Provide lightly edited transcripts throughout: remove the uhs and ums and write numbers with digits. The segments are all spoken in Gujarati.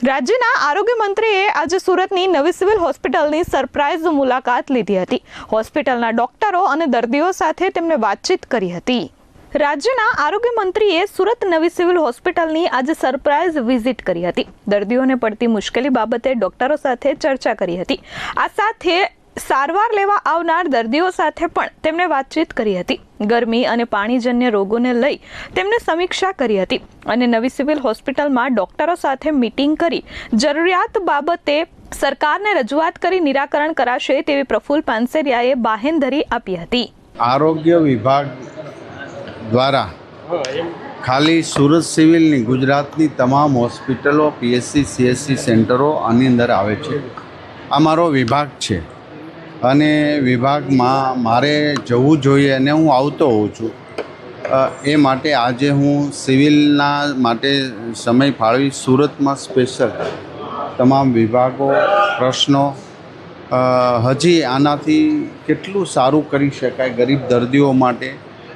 રાજ્યના આરોગ્ય મંત્રીએ આજે સુરતની નવી સિવિલ હોસ્પિટલની સરપ્રાઇઝ મુલાકાત લીધી હતી। હોસ્પિટલના ડોક્ટરો અને દર્દીઓ સાથે તેમણે વાતચીત કરી હતી। રાજ્યના આરોગ્ય મંત્રીએ સુરત નવી સિવિલ હોસ્પિટલની આજે સરપ્રાઇઝ વિઝિટ કરી હતી। દર્દીઓને પડતી મુશ્કેલી બાબતે ડોક્ટરો સાથે ચર્ચા કરી હતી। આ સાથે સારવાર લેવા આવનાર દર્દીઓ સાથે પણ તેમણે વાતચીત કરી હતી। ગરમી અને પાણીજન્ય રોગોને લઈ તેમણે સમીક્ષા કરી હતી અને નવી સિવિલ હોસ્પિટલમાં ડોક્ટરો સાથે મીટિંગ કરી જરૂરિયાત બાબતે સરકારને રજૂઆત કરી નિરાકરણ કરાશે તેવી પ્રફુલ્લ પાનસેરિયાએ બાહેંધરી આપી હતી। આરોગ્ય વિભાગ દ્વારા ખાલી સુરત સિવિલની ગુજરાતની તમામ હોસ્પિટલો પીએચસી સીએચસી સેન્ટરો આની અંદર આવે છે। આ મારો વિભાગ છે અને વિભાગમાં મારે જવું જોઈએ અને હું આવતો હોઉં છું। એ માટે આજે હું સિવિલના માટે સમય ફાળવી સુરતમાં સ્પેશિયલ તમામ વિભાગો પ્રશ્નો હજી આનાથી કેટલું સારું કરી શકાય ગરીબ દર્દીઓ માટે।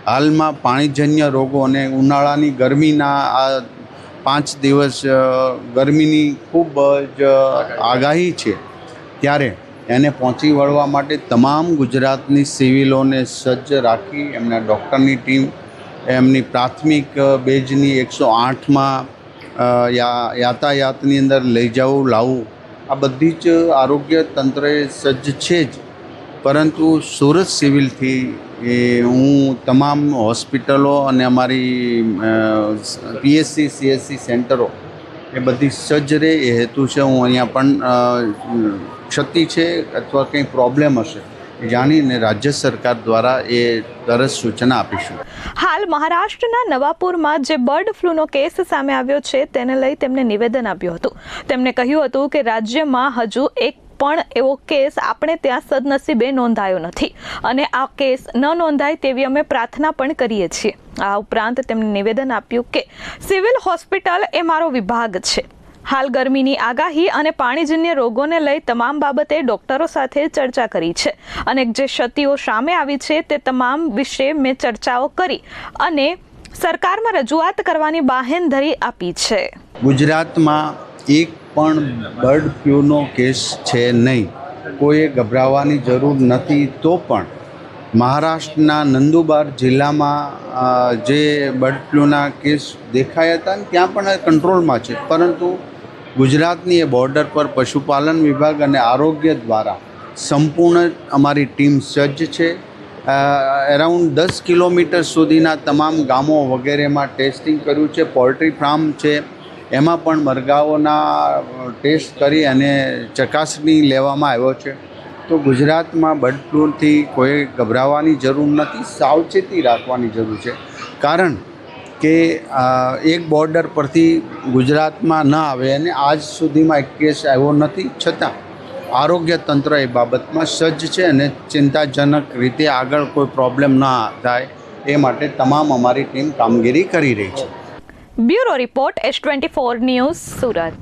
હાલમાં પાણીજન્ય રોગો અને ઉનાળાની ગરમીના આ 5 દિવસ ગરમીની ખૂબ જ આગાહી છે, ત્યારે એને પહોંચી વળવા માટે તમામ ગુજરાતની સિવિલોને સજ્જ રાખી એમના ડૉક્ટરની ટીમ એમની પ્રાથમિક બેઝની 108માં યાતાયાતની અંદર લઈ જવું લાવવું આ બધી જ આરોગ્ય તંત્રે સજ્જ છે જ, પરંતુ સુરત સિવિલથી હું તમામ હોસ્પિટલો અને અમારી પીએચસી સીએચસી સેન્ટરો એ બધી સજ્જ રહે એ હેતુ છે। હું અહીંયા પણ ક્ષતિ છે અથવા કંઈ પ્રોબ્લેમ હશે એ જાણીને રાજ્ય સરકાર દ્વારા એ તરત સૂચના આપીશું। હાલ મહારાષ્ટ્રના નવાપુરમાં જે બર્ડ ફ્લૂનો કેસ સામે આવ્યો છે તેને લઈ તેમને નિવેદન આપ્યું હતું। તેમણે કહ્યું હતું કે રાજ્યમાં હજુ એક પણ એવો કેસ આપણે ત્યાં સદનસીબે નોંધાયો નથી અને આ કેસ ન નોંધાય તેવી અમે પ્રાર્થના પણ કરીએ છીએ। આ ઉપરાંત તેમણે નિવેદન આપ્યું કે સિવિલ હોસ્પિટલ એ મારો વિભાગ છે। હાલ ગરમીની આગાહી અને પાણીજન્ય રોગોને લઈ તમામ બાબતે ડોક્ટરો સાથે ચર્ચા કરી છે અને જે ક્ષતિઓ સામે આવી છે તે તમામ વિશે મેં ચર્ચાઓ કરી અને સરકારમાં રજૂઆત કરવાની બાહેંધરી આપી છે। ગુજરાતમાં એક પણ બર્ડ ફ્લૂનો કેસ છે નહીં, કોઈએ ગભરાવાની જરૂર નથી। તો પણ મહારાષ્ટ્રના નંદુબાર જિલ્લામાં જે બર્ડ ફ્લૂના કેસ દેખાયા હતા ને ત્યાં પણ કંટ્રોલમાં છે, પરંતુ ગુજરાતની એ બોર્ડર પર પશુપાલન વિભાગ અને આરોગ્ય દ્વારા સંપૂર્ણ અમારી ટીમ સજ્જ છે। અરાઉન્ડ 10 કિલોમીટર સુધીના તમામ ગામો વગેરેમાં ટેસ્ટિંગ કર્યું છે। પોલ્ટ્રી ફાર્મ છે એમાં પણ મરઘાઓના ટેસ્ટ કરી અને ચકાસણી લેવામાં આવ્યો છે। તો ગુજરાતમાં બર્ડ ફ્લૂથી કોઈ ગભરાવાની જરૂર નથી, સાવચેતી રાખવાની જરૂર છે, કારણ કે એક બોર્ડર પરથી ગુજરાતમાં ન આવે અને આજ સુધીમાં એક કેસ આવ્યો નથી, છતાં આરોગ્ય તંત્ર એ બાબતમાં સજ્જ છે અને ચિંતાજનક રીતે આગળ કોઈ પ્રોબ્લેમ ના થાય એ માટે તમામ અમારી ટીમ કામગીરી કરી રહી છે। Bureau report S24 news Surat.